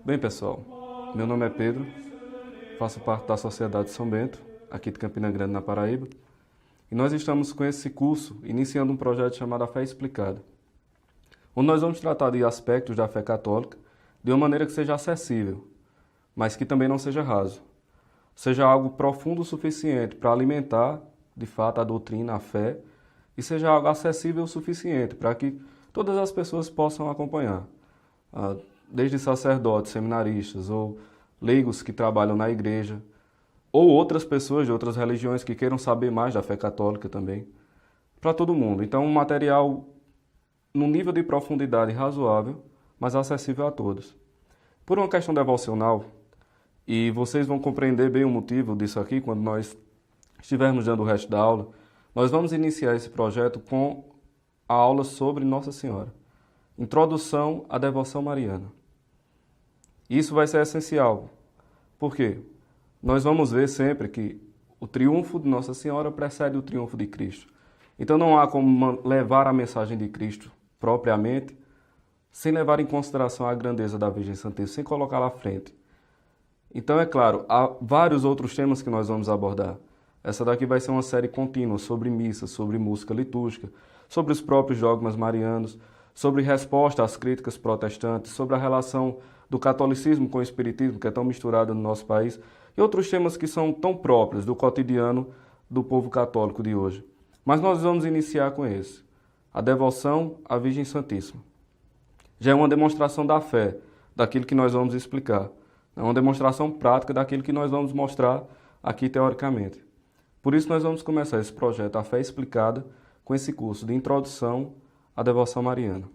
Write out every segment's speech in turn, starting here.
Bem, pessoal, meu nome é Pedro, faço parte da Sociedade São Bento, aqui de Campina Grande, na Paraíba, e nós estamos com esse curso iniciando um projeto chamado A Fé Explicada, onde nós vamos tratar de aspectos da fé católica de uma maneira que seja acessível, mas que também não seja raso, seja algo profundo o suficiente para alimentar, de fato, a doutrina, a fé, e seja algo acessível o suficiente para que todas as pessoas possam acompanhar, desde sacerdotes, seminaristas ou leigos que trabalham na igreja, ou outras pessoas de outras religiões que queiram saber mais da fé católica também, para todo mundo. Então, um material num nível de profundidade razoável, mas acessível a todos. Por uma questão devocional, e vocês vão compreender bem o motivo disso aqui quando nós estivermos dando o resto da aula, nós vamos iniciar esse projeto com a aula sobre Nossa Senhora. Introdução à devoção mariana. Isso vai ser essencial. Por quê? Nós vamos ver sempre que o triunfo de Nossa Senhora precede o triunfo de Cristo. Então não há como levar a mensagem de Cristo propriamente sem levar em consideração a grandeza da Virgem Santíssima, sem colocá-la à frente. Então, é claro, há vários outros temas que nós vamos abordar. Essa daqui vai ser uma série contínua sobre missa, sobre música litúrgica, sobre os próprios dogmas marianos, sobre resposta às críticas protestantes, sobre a relação do catolicismo com o espiritismo, que é tão misturado no nosso país, e outros temas que são tão próprios do cotidiano do povo católico de hoje. Mas nós vamos iniciar com esse, a devoção à Virgem Santíssima. Já é uma demonstração da fé, daquilo que nós vamos explicar. É uma demonstração prática daquilo que nós vamos mostrar aqui teoricamente. Por isso nós vamos começar esse projeto, A Fé Explicada, com esse curso de introdução à devoção mariana.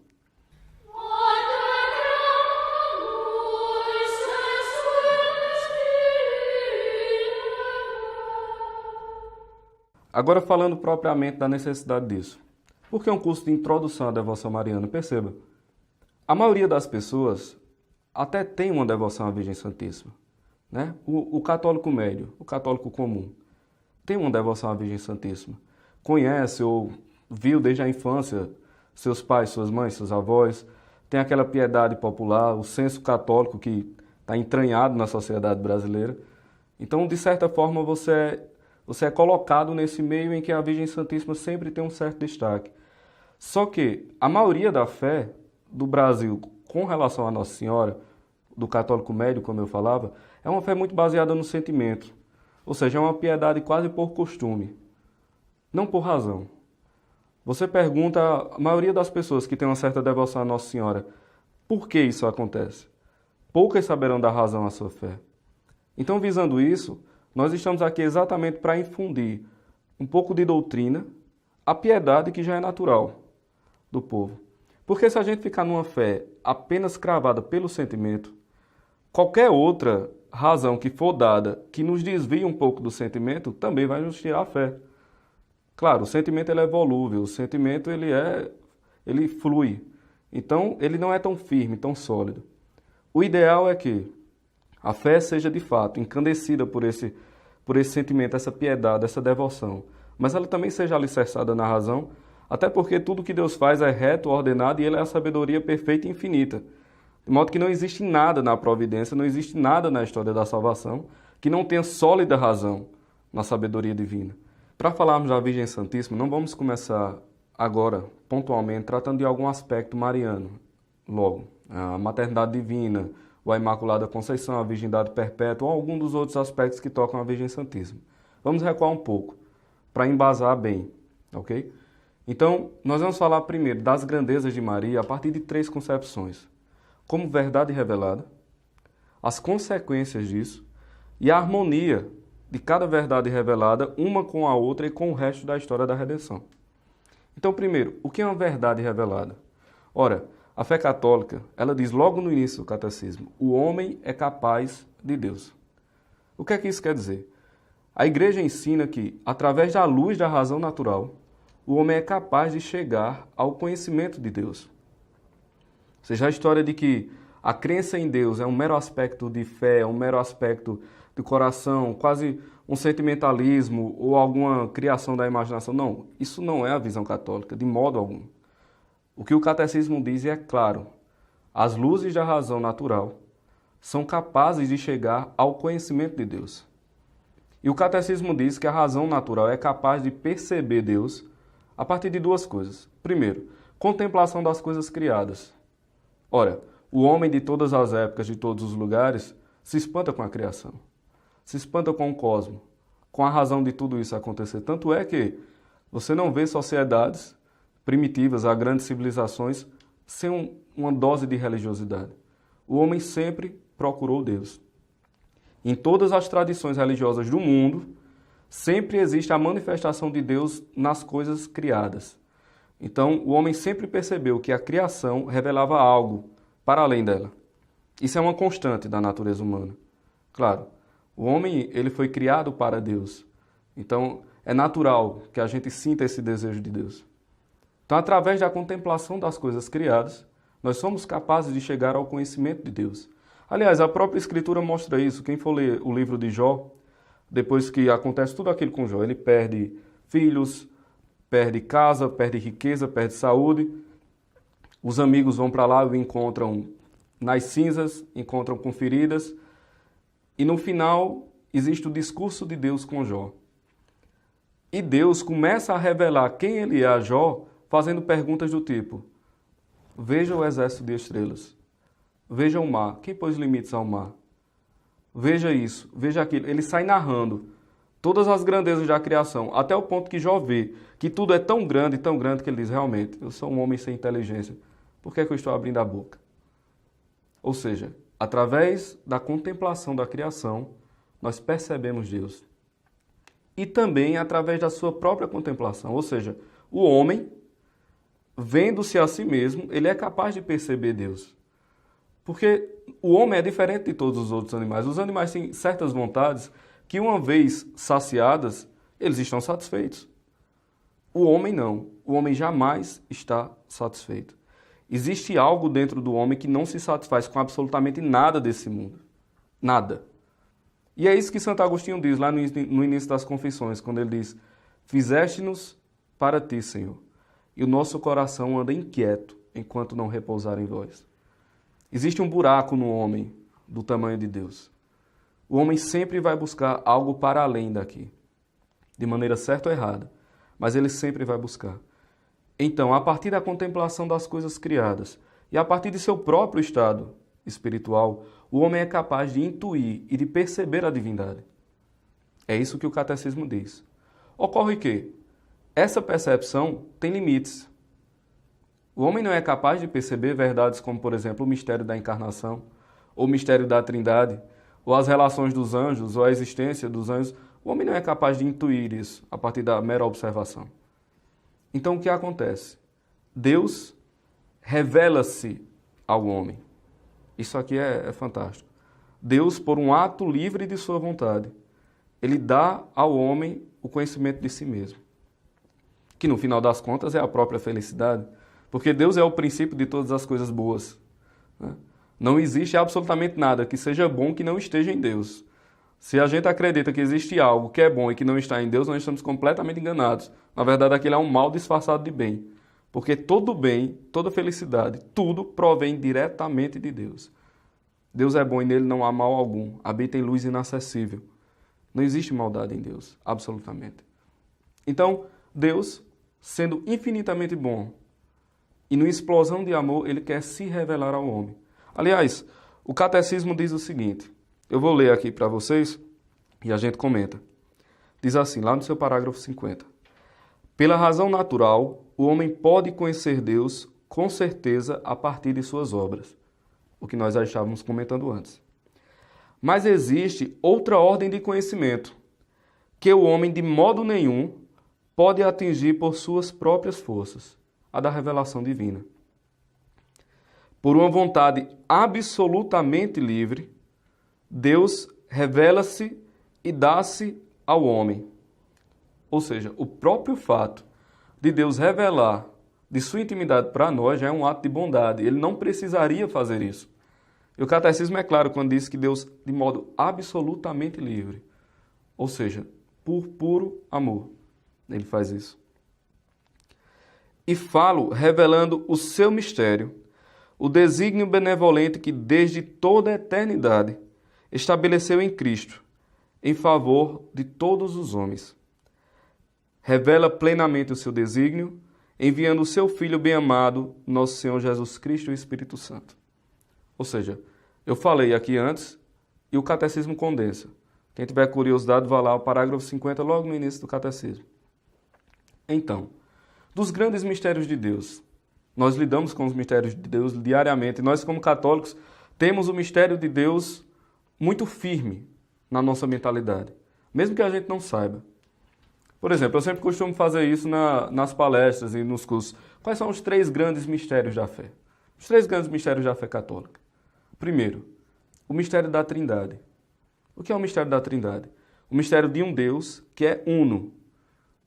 Agora falando propriamente da necessidade disso. Por que um curso de introdução à devoção mariana? Perceba, a maioria das pessoas até tem uma devoção à Virgem Santíssima, né? O católico médio, o católico comum, tem uma devoção à Virgem Santíssima. Conhece ou viu desde a infância seus pais, suas mães, seus avós, tem aquela piedade popular, o senso católico que está entranhado na sociedade brasileira. Então, de certa forma, você é colocado nesse meio em que a Virgem Santíssima sempre tem um certo destaque. Só que a maioria da fé do Brasil com relação a Nossa Senhora, do católico médio, como eu falava, é uma fé muito baseada no sentimento. Ou seja, é uma piedade quase por costume, não por razão. Você pergunta a maioria das pessoas que tem uma certa devoção a Nossa Senhora, por que isso acontece? Poucas saberão dar razão à sua fé. Então, visando isso, nós estamos aqui exatamente para infundir um pouco de doutrina, a piedade que já é natural do povo. Porque se a gente ficar numa fé apenas cravada pelo sentimento, qualquer outra razão que for dada que nos desvie um pouco do sentimento também vai nos tirar a fé. Claro, o sentimento ele é volúvel, o sentimento ele flui. Então, ele não é tão firme, tão sólido. O ideal é que a fé seja de fato encandecida por esse sentimento, essa piedade, essa devoção. Mas ela também seja alicerçada na razão, até porque tudo que Deus faz é reto, ordenado e Ele é a sabedoria perfeita e infinita. De modo que não existe nada na providência, não existe nada na história da salvação que não tenha sólida razão na sabedoria divina. Para falarmos da Virgem Santíssima, não vamos começar agora, pontualmente, tratando de algum aspecto mariano. Logo, a maternidade divina, ou a Imaculada Conceição, a Virgindade Perpétua, ou algum dos outros aspectos que tocam a Virgem Santíssima. Vamos recuar um pouco, para embasar bem, ok? Então, nós vamos falar primeiro das grandezas de Maria a partir de 3 concepções. Como verdade revelada, as consequências disso e a harmonia de cada verdade revelada, uma com a outra e com o resto da história da redenção. Então, primeiro, o que é uma verdade revelada? Ora, a fé católica, ela diz logo no início do catecismo, o homem é capaz de Deus. O que é que isso quer dizer? A igreja ensina que, através da luz da razão natural, o homem é capaz de chegar ao conhecimento de Deus. Ou seja, a história de que a crença em Deus é um mero aspecto de fé, é um mero aspecto do coração, quase um sentimentalismo ou alguma criação da imaginação. Não, isso não é a visão católica, de modo algum. O que o catecismo diz é claro: as luzes da razão natural são capazes de chegar ao conhecimento de Deus. E o catecismo diz que a razão natural é capaz de perceber Deus a partir de duas coisas. Primeiro, contemplação das coisas criadas. Ora, o homem de todas as épocas, de todos os lugares, se espanta com a criação, se espanta com o cosmos, com a razão de tudo isso acontecer. Tanto é que você não vê sociedades primitivas, a grandes civilizações, sem uma dose de religiosidade. O homem sempre procurou Deus. Em todas as tradições religiosas do mundo, sempre existe a manifestação de Deus nas coisas criadas. Então, o homem sempre percebeu que a criação revelava algo para além dela. Isso é uma constante da natureza humana. Claro, o homem ele foi criado para Deus. Então, é natural que a gente sinta esse desejo de Deus. Então, através da contemplação das coisas criadas, nós somos capazes de chegar ao conhecimento de Deus. Aliás, a própria Escritura mostra isso. Quem for ler o livro de Jó, depois que acontece tudo aquilo com Jó, ele perde filhos, perde casa, perde riqueza, perde saúde. Os amigos vão para lá e o encontram nas cinzas, encontram com feridas. E no final, existe o discurso de Deus com Jó. E Deus começa a revelar quem ele é a Jó, fazendo perguntas do tipo: veja o exército de estrelas, veja o mar, quem pôs limites ao mar? Veja isso, veja aquilo. Ele sai narrando todas as grandezas da criação, até o ponto que Jó vê que tudo é tão grande, que ele diz: realmente, eu sou um homem sem inteligência, por que é que eu estou abrindo a boca? Ou seja, através da contemplação da criação, nós percebemos Deus. E também através da sua própria contemplação, ou seja, o homem, vendo-se a si mesmo, ele é capaz de perceber Deus. Porque o homem é diferente de todos os outros animais. Os animais têm certas vontades que, uma vez saciadas, eles estão satisfeitos. O homem não. O homem jamais está satisfeito. Existe algo dentro do homem que não se satisfaz com absolutamente nada desse mundo. Nada. E é isso que Santo Agostinho diz lá no início das Confissões, quando ele diz: fizeste-nos para ti, Senhor, e o nosso coração anda inquieto enquanto não repousar em vós. Existe um buraco no homem do tamanho de Deus. O homem sempre vai buscar algo para além daqui, de maneira certa ou errada, mas ele sempre vai buscar. Então, a partir da contemplação das coisas criadas e a partir de seu próprio estado espiritual, o homem é capaz de intuir e de perceber a divindade. É isso que o catecismo diz. Ocorre que essa percepção tem limites. O homem não é capaz de perceber verdades como, por exemplo, o mistério da encarnação, ou o mistério da trindade, ou as relações dos anjos, ou a existência dos anjos. O homem não é capaz de intuir isso a partir da mera observação. Então, o que acontece? Deus revela-se ao homem. Isso aqui é fantástico. Deus, por um ato livre de sua vontade, ele dá ao homem o conhecimento de si mesmo, que no final das contas é a própria felicidade, porque Deus é o princípio de todas as coisas boas. Não existe absolutamente nada que seja bom que não esteja em Deus. Se a gente acredita que existe algo que é bom e que não está em Deus, nós estamos completamente enganados. Na verdade, aquilo é um mal disfarçado de bem. Porque todo bem, toda felicidade, tudo provém diretamente de Deus. Deus é bom e nele não há mal algum. Habita em luz inacessível. Não existe maldade em Deus, absolutamente. Então, Deus, sendo infinitamente bom, e numa explosão de amor, ele quer se revelar ao homem. Aliás, o catecismo diz o seguinte, eu vou ler aqui para vocês e a gente comenta. Diz assim, lá no seu parágrafo 50. Pela razão natural, o homem pode conhecer Deus com certeza a partir de suas obras, o que nós já estávamos comentando antes. Mas existe outra ordem de conhecimento, que o homem de modo nenhum pode atingir por suas próprias forças, a da revelação divina. Por uma vontade absolutamente livre, Deus revela-se e dá-se ao homem. Ou seja, o próprio fato de Deus revelar de sua intimidade para nós já é um ato de bondade. Ele não precisaria fazer isso. E o catecismo é claro quando diz que Deus, de modo absolutamente livre, ou seja, por puro amor, ele faz isso. E falo revelando o seu mistério, o desígnio benevolente que desde toda a eternidade estabeleceu em Cristo, em favor de todos os homens. Revela plenamente o seu desígnio, enviando o seu Filho bem-amado, nosso Senhor Jesus Cristo e o Espírito Santo. Ou seja, eu falei aqui antes e o catecismo condensa. Quem tiver curiosidade, vá lá ao parágrafo 50, logo no início do catecismo. Então, dos grandes mistérios de Deus, nós lidamos com os mistérios de Deus diariamente. Nós, como católicos, temos o mistério de Deus muito firme na nossa mentalidade, mesmo que a gente não saiba. Por exemplo, eu sempre costumo fazer isso nas palestras e nos cursos. Quais são os 3 grandes mistérios da fé? Os 3 grandes mistérios da fé católica. Primeiro, o mistério da Trindade. O que é o mistério da Trindade? O mistério de um Deus que é uno,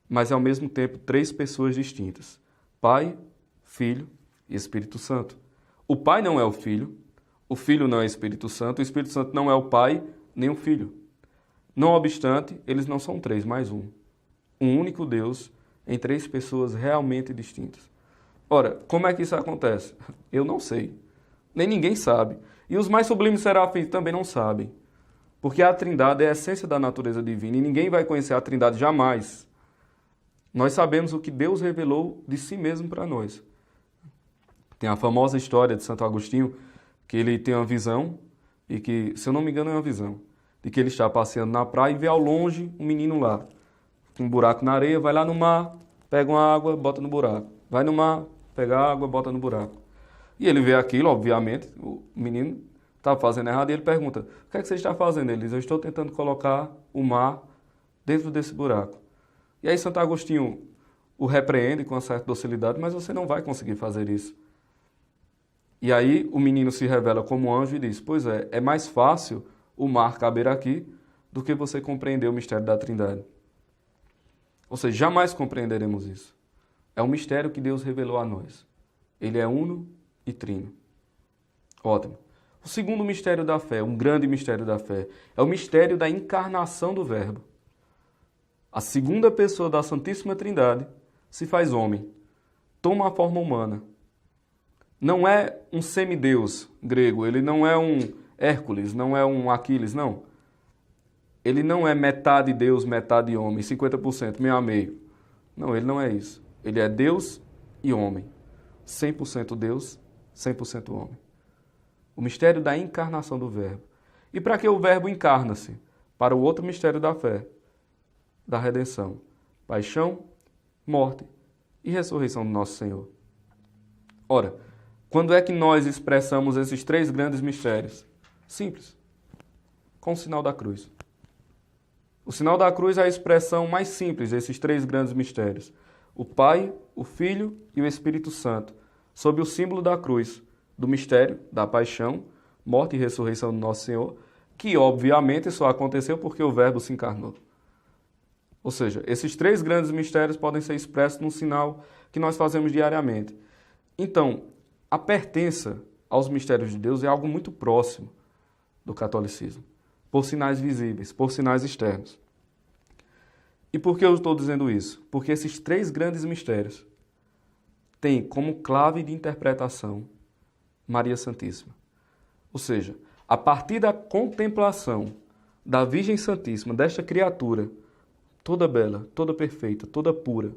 mas ao mesmo tempo 3 pessoas distintas: Pai, Filho e Espírito Santo. O Pai não é o Filho não é o Espírito Santo não é o Pai nem o Filho. Não obstante, eles não são 3, mas um. Um único Deus em 3 pessoas realmente distintas. Ora, como é que isso acontece? Eu não sei. Nem ninguém sabe. E os mais sublimes serafins também não sabem. Porque a Trindade é a essência da natureza divina e ninguém vai conhecer a Trindade jamais. Nós sabemos o que Deus revelou de si mesmo para nós. Tem a famosa história de Santo Agostinho, que ele tem uma visão, e que, se eu não me engano, é uma visão, de que ele está passeando na praia e vê ao longe um menino lá, com um buraco na areia, vai lá no mar, pega uma água, bota no buraco. Vai no mar, pega a água, bota no buraco. E ele vê aquilo, obviamente, o menino estava fazendo errado, e ele pergunta: o que é que você está fazendo? Ele diz: eu estou tentando colocar o mar dentro desse buraco. E aí Santo Agostinho o repreende com uma certa docilidade: mas você não vai conseguir fazer isso. E aí o menino se revela como anjo e diz: pois é, é mais fácil o mar caber aqui do que você compreender o mistério da Trindade. Ou seja, jamais compreenderemos isso. É um mistério que Deus revelou a nós. Ele é uno e trino. Ótimo. O segundo mistério da fé, um grande mistério da fé, é o mistério da encarnação do Verbo. A segunda pessoa da Santíssima Trindade se faz homem, toma a forma humana. Não é um semideus grego, ele não é um Hércules, não é um Aquiles, não. Ele não é metade Deus, metade homem, 50%, meio a meio. Não, ele não é isso. Ele é Deus e homem. 100% Deus, 100% homem. O mistério da encarnação do Verbo. E para que o Verbo encarna-se? Para o outro mistério da fé, da redenção. Paixão, morte e ressurreição do nosso Senhor. Ora, quando é que nós expressamos esses 3 grandes mistérios? Simples. Com o sinal da cruz. O sinal da cruz é a expressão mais simples desses 3 grandes mistérios. O Pai, o Filho e o Espírito Santo, sob o símbolo da cruz, do mistério da paixão, morte e ressurreição do nosso Senhor, que obviamente só aconteceu porque o Verbo se encarnou. Ou seja, esses 3 grandes mistérios podem ser expressos num sinal que nós fazemos diariamente. Então, a pertença aos mistérios de Deus é algo muito próximo do catolicismo, por sinais visíveis, por sinais externos. E por que eu estou dizendo isso? Porque esses 3 grandes mistérios têm como clave de interpretação Maria Santíssima. Ou seja, a partir da contemplação da Virgem Santíssima, desta criatura, toda bela, toda perfeita, toda pura,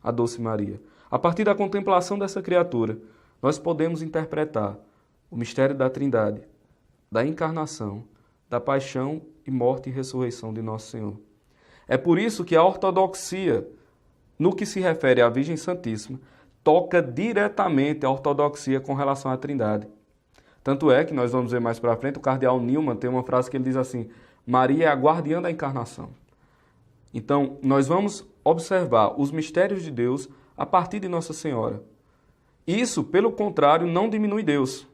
a doce Maria, a partir da contemplação dessa criatura, nós podemos interpretar o mistério da Trindade, da encarnação, da paixão e morte e ressurreição de Nosso Senhor. É por isso que a ortodoxia, no que se refere à Virgem Santíssima, toca diretamente a ortodoxia com relação à Trindade. Tanto é que nós vamos ver mais para frente, o cardeal Newman tem uma frase que ele diz assim: Maria é a guardiã da encarnação. Então, nós vamos observar os mistérios de Deus a partir de Nossa Senhora. Isso, pelo contrário, não diminui Deus,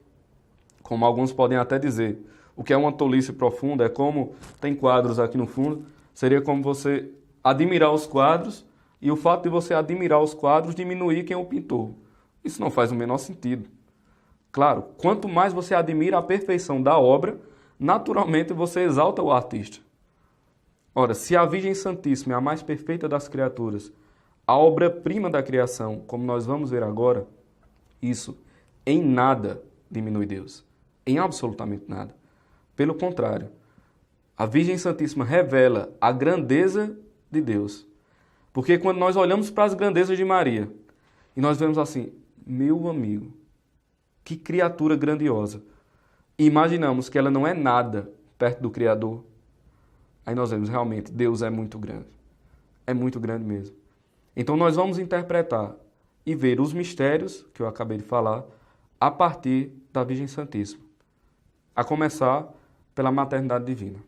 como alguns podem até dizer. O que é uma tolice profunda é como, tem quadros aqui no fundo, seria como você admirar os quadros e o fato de você admirar os quadros diminuir quem o pintou. Isso não faz o menor sentido. Claro, quanto mais você admira a perfeição da obra, naturalmente você exalta o artista. Ora, se a Virgem Santíssima é a mais perfeita das criaturas, a obra-prima da criação, como nós vamos ver agora, isso em nada diminui Deus. Em absolutamente nada. Pelo contrário, a Virgem Santíssima revela a grandeza de Deus. Porque quando nós olhamos para as grandezas de Maria, e nós vemos assim, meu amigo, que criatura grandiosa. E imaginamos que ela não é nada perto do Criador. Aí nós vemos, realmente, Deus é muito grande. É muito grande mesmo. Então nós vamos interpretar e ver os mistérios, que eu acabei de falar, a partir da Virgem Santíssima. A começar pela maternidade divina.